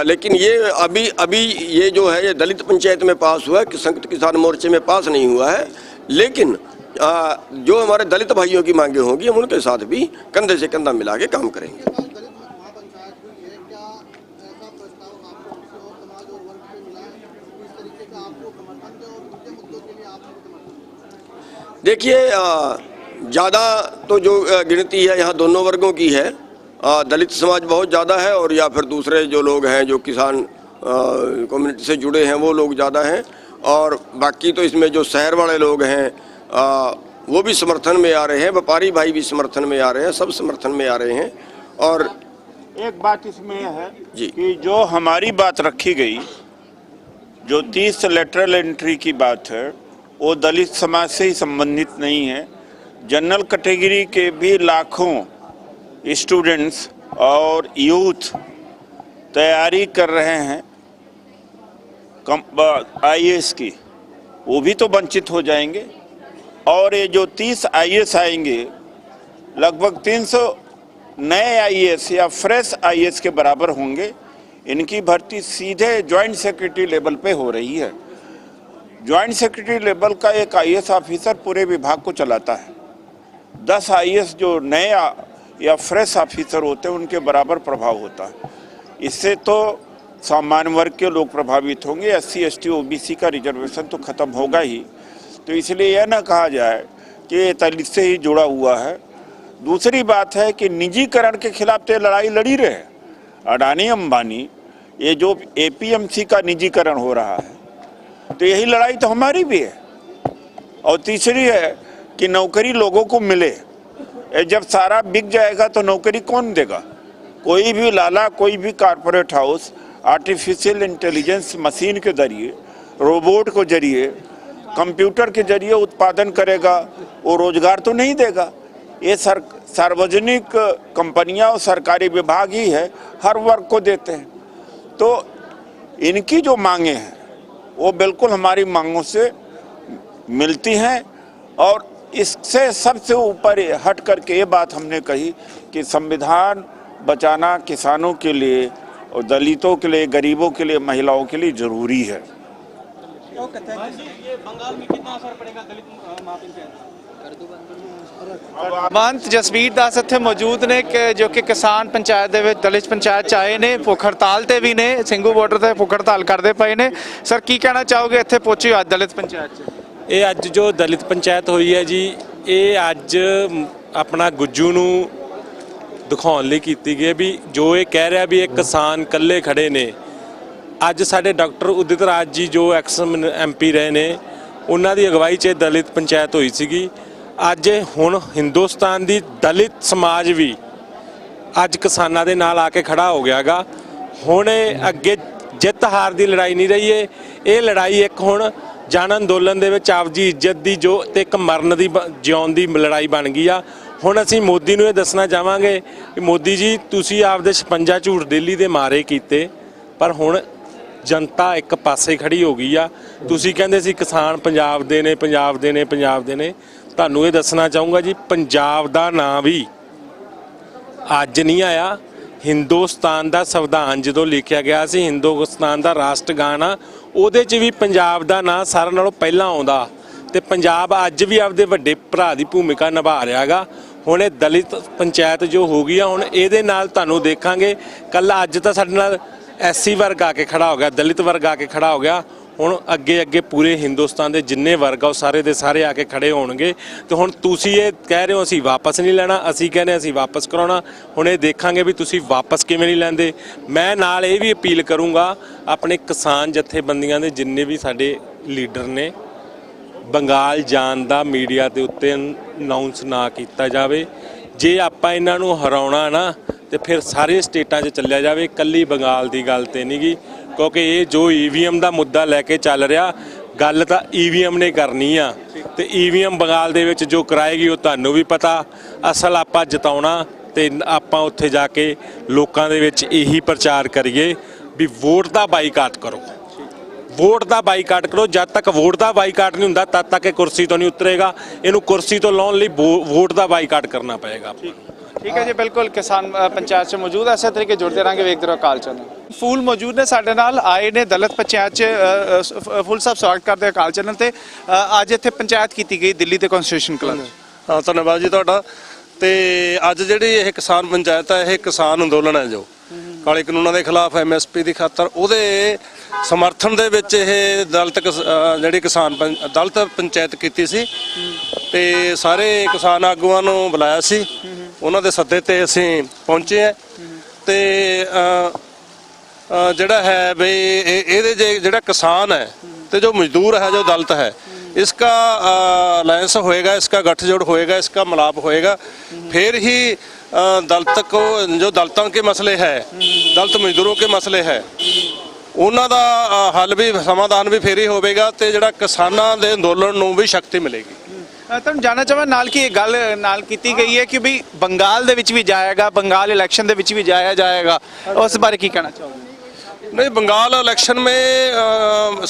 लेकिन ये अभी ये जो है ये दलित पंचायत में पास हुआ है, कि संयुक्त किसान मोर्चे में पास नहीं हुआ है। लेकिन जो हमारे दलित भाइयों की मांगे होंगी हम उनके साथ भी कंधे से कंधा मिला के काम करेंगे। देखिए, ज़्यादा तो जो गिनती है यहाँ दोनों वर्गों की है। दलित समाज बहुत ज़्यादा है और या फिर दूसरे जो लोग हैं जो किसान कम्युनिटी से जुड़े हैं वो लोग ज़्यादा हैं। और बाकी तो इसमें जो शहर वाले लोग हैं वो भी समर्थन में आ रहे हैं, व्यापारी भाई भी समर्थन में आ रहे हैं, सब समर्थन में आ रहे हैं। और एक बात इसमें है जी कि जो हमारी बात रखी गई, जो 30 लेटरल एंट्री की बात है, वो दलित समाज से ही संबंधित नहीं है। जनरल कैटेगरी के भी लाखों स्टूडेंट्स और यूथ तैयारी कर रहे हैं IAS की, वो भी तो वंचित हो जाएंगे। और ये जो 30 IAS आएंगे, लगभग 300 नए IAS या फ्रेश IAS के बराबर होंगे। इनकी भर्ती सीधे जॉइंट सेक्रेटरी लेवल पे हो रही है। जॉइंट सेक्रेटरी लेवल का एक IAS ऑफिसर पूरे विभाग को चलाता है। 10 IAS जो नए या फ्रेश ऑफिसर होते हैं उनके बराबर प्रभाव होता है। इससे तो सामान्य वर्ग के लोग प्रभावित होंगे, SC ST OBC का रिजर्वेशन तो खत्म होगा ही। तो इसलिए यह ना कहा जाए कि ये दलित से ही जुड़ा हुआ है। दूसरी बात है कि निजीकरण के खिलाफ तो लड़ाई लड़ी रहे। अडानी अंबानी, ये जो APMC का निजीकरण हो रहा है, तो यही लड़ाई तो हमारी भी है। और तीसरी है कि नौकरी लोगों को मिले। जब सारा बिक जाएगा तो नौकरी कौन देगा? कोई भी लाला, कोई भी corporate house artificial intelligence machine के जरिए, रोबोट के जरिए, कंप्यूटर के जरिए उत्पादन करेगा, वो रोजगार तो नहीं देगा। ये सार्वजनिक कंपनियां और सरकारी विभाग ही है, हर वर्ग को देते हैं। तो इनकी जो मांगे हैं वो बिल्कुल हमारी मांगों से मिलती हैं। और इससे सबसे ऊपर हट करके ये बात हमने कही कि संविधान बचाना किसानों के लिए और दलितों के लिए, गरीबों के लिए, महिलाओं के लिए जरूरी है। बंगाल में कितना असर पड़ेगा दलित महापंचायत? ਮੰਤ ਜਸਵੀਰ ਦਾਸ ਇੱਥੇ ਮੌਜੂਦ ਨੇ ਜੋ ਕਿ ਕਿਸਾਨ ਪੰਚਾਇਤ ਦੇ ਵਿੱਚ, ਦਲਿਤ ਪੰਚਾਇਤ ਚ ਆਏ ਨੇ, ਭੁੱਖ ਹੜਤਾਲ ਤੇ ਵੀ ਨੇ, ਸਿੰਘੂ ਬਾਰਡਰ ਤੇ ਭੁੱਖ ਹੜਤਾਲ ਕਰਦੇ ਪਏ ਨੇ। ਸਰ ਕੀ ਕਹਿਣਾ ਚਾਹੋਗੇ ਇੱਥੇ ਪਹੁੰਚੇ ਅੱਜ ਦਲਿਤ ਪੰਚਾਇਤ ਚ? ਇਹ ਅੱਜ ਜੋ ਦਲਿਤ ਪੰਚਾਇਤ ਹੋਈ ਹੈ ਜੀ, ਇਹ ਅੱਜ ਆਪਣਾ ਗੁੱਜੂ ਨੂੰ ਦਿਖਾਉਣ ਲਈ ਕੀਤੀ ਗਈ ਵੀ ਜੋ ਇਹ ਕਹਿ ਰਿਹਾ ਵੀ ਇਹ ਕਿਸਾਨ ਇਕੱਲੇ ਖੜੇ ਨੇ। ਅੱਜ ਸਾਡੇ ਡਾਕਟਰ ਉਦਿਤ ਰਾਜ ਜੀ ਜੋ ਐਕਸ MP ਰਹੇ ਨੇ, ਉਹਨਾਂ ਦੀ ਅਗਵਾਈ 'ਚ ਦਲਿਤ ਪੰਚਾਇਤ ਹੋਈ ਸੀਗੀ। ਅੱਜ ਹੁਣ ਹਿੰਦੁਸਤਾਨ ਦੀ ਦਲਿਤ ਸਮਾਜ ਵੀ ਅੱਜ ਕਿਸਾਨਾਂ ਦੇ ਨਾਲ ਆ ਕੇ ਖੜਾ ਹੋ ਗਿਆ ਗਾ। ਹੁਣ ਇਹ ਅੱਗੇ ਜਿੱਤ ਹਾਰ ਦੀ ਲੜਾਈ ਨਹੀਂ ਰਹੀ ਹੈ, ਇਹ ਲੜਾਈ ਇੱਕ ਹੁਣ ਜਨ ਅੰਦੋਲਨ ਦੇ ਵਿੱਚ ਆਪਦੀ ਇੱਜ਼ਤ ਦੀ ਜੋ ਤੇ ਇੱਕ ਮਰਨ ਦੀ ਜਿਉਣ ਦੀ ਲੜਾਈ ਬਣ ਗਈ ਆ। ਹੁਣ ਅਸੀਂ ਮੋਦੀ ਨੂੰ ਇਹ ਦੱਸਣਾ ਚਾਹਾਂਗੇ ਕਿ ਮੋਦੀ ਜੀ ਤੁਸੀਂ ਆਪਦੇ 56 ਝੂਠ ਦਿੱਲੀ ਦੇ ਮਾਰੇ ਕੀਤੇ, ਪਰ ਹੁਣ ਜਨਤਾ ਇੱਕ ਪਾਸੇ ਖੜੀ ਹੋ ਗਈ ਆ। ਤੁਸੀਂ ਕਹਿੰਦੇ ਸੀ ਕਿਸਾਨ ਪੰਜਾਬ ਦੇ ਨੇ, ਪੰਜਾਬ ਦੇ ਨੇ, ਪੰਜਾਬ ਦੇ ਨੇ। ਤੁਹਾਨੂੰ ਇਹ ਦੱਸਣਾ ਚਾਹੂੰਗਾ ਜੀ, ਪੰਜਾਬ ਦਾ ਨਾਂ ਵੀ ਅੱਜ ਨਹੀਂ ਆਇਆ। ਹਿੰਦੁਸਤਾਨ ਦਾ ਸੰਵਿਧਾਨ ਜਦੋਂ ਲਿਖਿਆ ਗਿਆ ਸੀ, ਹਿੰਦੁਸਤਾਨ ਦਾ ਰਾਸ਼ਟਰਗਾਨ ਆ, ਉਹਦੇ 'ਚ ਵੀ ਪੰਜਾਬ ਦਾ ਨਾਂ ਸਾਰਿਆਂ ਨਾਲੋਂ ਪਹਿਲਾਂ ਆਉਂਦਾ। ਤੇ ਪੰਜਾਬ ਅੱਜ ਵੀ ਆਪਦੇ ਵੱਡੇ ਭਰਾ ਦੀ ਭੂਮਿਕਾ ਨਿਭਾ ਰਿਹਾ ਗਾ। ਹੁਣ ਇਹ ਦਲਿਤ ਪੰਚਾਇਤ ਜੋ ਹੋ ਗਈ ਆ, ਹੁਣ ਇਹਦੇ ਨਾਲ ਤੁਹਾਨੂੰ ਦੇਖਾਂਗੇ। ਕੱਲ੍ਹ ਅੱਜ ਤਾਂ ਸਾਡੇ ਨਾਲ SC ਵਰਗ ਆ ਕੇ ਖੜਾ ਹੋ ਗਿਆ, ਦਲਿਤ ਵਰਗ ਆ ਕੇ ਖੜਾ ਹੋ ਗਿਆ। ਹੁਣ ਅੱਗੇ ਅੱਗੇ ਪੂਰੇ ਹਿੰਦੁਸਤਾਨ ਦੇ ਜਿੰਨੇ ਵਰਗ ਆ ਉਹ ਸਾਰੇ ਦੇ ਸਾਰੇ ਆ ਕੇ ਖੜੇ ਹੋਣਗੇ। ਤੇ ਹੁਣ ਤੁਸੀਂ ਇਹ ਕਹਿ ਰਹੇ ਹੋ ਅਸੀਂ ਵਾਪਸ ਨਹੀਂ ਲੈਣਾ, ਅਸੀਂ ਕਹਿੰਦੇ ਅਸੀਂ ਵਾਪਸ ਕਰਾਉਣਾ। ਹੁਣ ਇਹ ਦੇਖਾਂਗੇ ਵੀ ਤੁਸੀਂ ਵਾਪਸ ਕਿਵੇਂ ਨਹੀਂ ਲੈਂਦੇ। ਮੈਂ ਨਾਲ ਇਹ ਵੀ ਅਪੀਲ ਕਰੂੰਗਾ ਆਪਣੇ ਕਿਸਾਨ ਜਥੇਬੰਦੀਆਂ ਦੇ ਜਿੰਨੇ ਵੀ ਸਾਡੇ ਲੀਡਰ ਨੇ, ਬੰਗਾਲ ਜਾਣ ਦਾ ਮੀਡੀਆ ਦੇ ਉੱਤੇ ਅਨਾਉਂਸ ਨਾ ਕੀਤਾ ਜਾਵੇ। ਜੇ ਆਪਾਂ ਇਹਨਾਂ ਨੂੰ ਹਰਾਉਣਾ ਨਾ ਤੇ ਫਿਰ ਸਾਰੇ ਸਟੇਟਾਂ 'ਚ ਚੱਲਿਆ ਜਾਵੇ, ਇਕੱਲੀ ਬੰਗਾਲ ਦੀ ਗੱਲ ਤੇ ਨਹੀਂ ਗੀ। ਕਿਉਂਕਿ ਇਹ ਜੋ EVM ਦਾ ਮੁੱਦਾ ਲੈ ਕੇ ਚੱਲ ਰਿਹਾ, ਗੱਲ ਤਾਂ EVM ਨੇ ਕਰਨੀ ਆ। ਤੇ EVM ਬੰਗਾਲ ਦੇ ਵਿੱਚ ਜੋ ਕਰਾਏਗੀ ਉਹ ਤੁਹਾਨੂੰ ਵੀ ਪਤਾ। ਅਸਲ ਆਪਾਂ ਜਿਤਾਉਣਾ ਤੇ ਆਪਾਂ ਉੱਥੇ ਜਾ ਕੇ ਲੋਕਾਂ ਦੇ ਵਿੱਚ ਇਹੀ ਪ੍ਰਚਾਰ ਕਰੀਏ ਵੀ ਵੋਟ ਦਾ ਬਾਈਕਾਟ ਕਰੋ, ਵੋਟ ਦਾ ਬਾਈਕਾਟ ਕਰੋ। ਜਦ ਤੱਕ ਵੋਟ ਦਾ ਬਾਈਕਾਟ ਨਹੀਂ ਹੁੰਦਾ ਤਦ ਤੱਕ ਇਹ ਕੁਰਸੀ ਤੋਂ ਨਹੀਂ ਉਤਰੇਗਾ। ਇਹਨੂੰ ਕੁਰਸੀ ਤੋਂ ਲਾਉਣ ਲਈ ਵੋਟ ਦਾ ਬਾਈਕਾਟ ਕਰਨਾ ਪਏਗਾ। ਠੀਕ ਹੈ ਜੀ, ਬਿਲਕੁਲ ਕਿਸਾਨ ਪੰਚਾਇਤ 'ਚ ਮੌਜੂਦ ਐਸੇ ਤਰੀਕੇ ਜੁੜਦੇ ਰਹਾਂਗੇ। ਵੇਖਦੇ ਰਹੋ ਅਕਾਲ ਚੈਨਲ। ਫੂਲ ਮੌਜੂਦ ਨੇ ਸਾਡੇ ਨਾਲ, ਆਏ ਨੇ ਦਲਿਤ ਪੰਚਾਇਤ 'ਚ। ਫੂਲ ਸਾਹਿਬ ਸਵਾਗਤ ਕਰਦੇ ਅਕਾਲ ਚੈਨਲ ਤੇ। ਅੱਜ ਇੱਥੇ ਪੰਚਾਇਤ ਕੀਤੀ ਗਈ ਦਿੱਲੀ ਦੇ ਕਨਸਟੀਟਿਊਸ਼ਨ ਕਲੱਬ। ਹਾਂ, ਧੰਨਵਾਦ ਜੀ ਤੁਹਾਡਾ। ਤੇ ਅੱਜ ਜਿਹੜੀ ਇਹ ਕਿਸਾਨ ਪੰਚਾਇਤ ਹੈ, ਇਹ ਕਿਸਾਨ ਅੰਦੋਲਨ ਹੈ ਜੋ ਕਾਲੇ ਕਾਨੂੰਨਾਂ ਦੇ ਖਿਲਾਫ MSP ਦੀ ਖਾਤਰ ਉਹਦੇ ਸਮਰਥਨ ਦੇ ਵਿੱਚ ਇਹ ਜਿਹੜੀ ਦਲਿਤ ਪੰਚਾਇਤ ਕੀਤੀ ਸੀ। ਤੇ ਸਾਰੇ ਕਿਸਾਨ ਆਗੂਆਂ ਨੂੰ ਬੁਲਾਇਆ ਸੀ, ਉਹਨਾਂ ਦੇ ਸੱਦੇ ਤੇ ਅਸੀਂ ਪਹੁੰਚੇ ਹਾਂ। ਤੇ ਜਿਹੜਾ ਹੈ ਵੀ ਇਹਦੇ ਜਿਹੜਾ ਕਿਸਾਨ ਹੈ ਤੇ ਜੋ ਮਜ਼ਦੂਰ है, जो दलित है, इसका अलायंस होएगा, इसका गठजोड़ होएगा, इसका मिलाप होएगा। फिर ही जो दलितों के मसले है, दलित मजदूरों के मसले है, ਉਹਨਾਂ ਦਾ ਹੱਲ ਵੀ, ਸਮਾਧਾਨ ਵੀ ਫੇਰ ਹੀ ਹੋਵੇਗਾ। ਤੇ ਜਿਹੜਾ ਕਿਸਾਨਾਂ ਦੇ ਅੰਦੋਲਨ ਨੂੰ ਵੀ ਸ਼ਕਤੀ ਮਿਲੇਗੀ। ਤੁਹਾਨੂੰ ਜਾਣਨਾ ਚਾਹਾਂ ਨਾਲ ਕਿ ਇਹ ਗੱਲ ਨਾਲ ਕੀਤੀ ਗਈ ਹੈ ਕਿ ਵੀ ਬੰਗਾਲ ਦੇ ਵਿੱਚ ਵੀ ਜਾਏਗਾ, ਬੰਗਾਲ ਇਲੈਕਸ਼ਨ ਦੇ ਵਿੱਚ ਵੀ ਜਾਇਆ ਜਾएगा, उस बारे की कहना चाहोगे? नहीं, बंगाल इलेक्शन में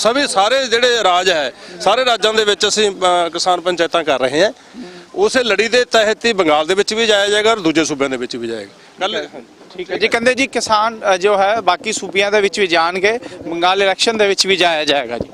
सभी सारे ਜਿਹੜੇ ਰਾਜ ਹੈ ਸਾਰੇ ਰਾਜਾਂ ਦੇ ਵਿੱਚ ਅਸੀਂ ਕਿਸਾਨ ਪੰਚਾਇਤਾਂ ਕਰ ਰਹੇ ਹਾਂ। ਉਸੇ ਲੜੀ ਦੇ ਤਹਿਤ ਹੀ ਬੰਗਾਲ ਦੇ ਵਿੱਚ ਵੀ ਜਾਇਆ ਜਾਏਗਾ ਔਰ ਦੂਜੇ ਸੂਬਿਆਂ ਦੇ ਵਿੱਚ ਵੀ ਜਾਏਗਾ। ਗੱਲ ਠੀਕ ਹੈ ਜੀ। ਕਹਿੰਦੇ ਜੀ ਕਿਸਾਨ ਜੋ ਹੈ ਬਾਕੀ ਸੂਬਿਆਂ ਦੇ ਵਿੱਚ ਵੀ ਜਾਣਗੇ, ਬੰਗਾਲ ਇਲੈਕਸ਼ਨ ਦੇ ਵਿੱਚ ਵੀ ਜਾਇਆ ਜਾਏਗਾ ਜੀ।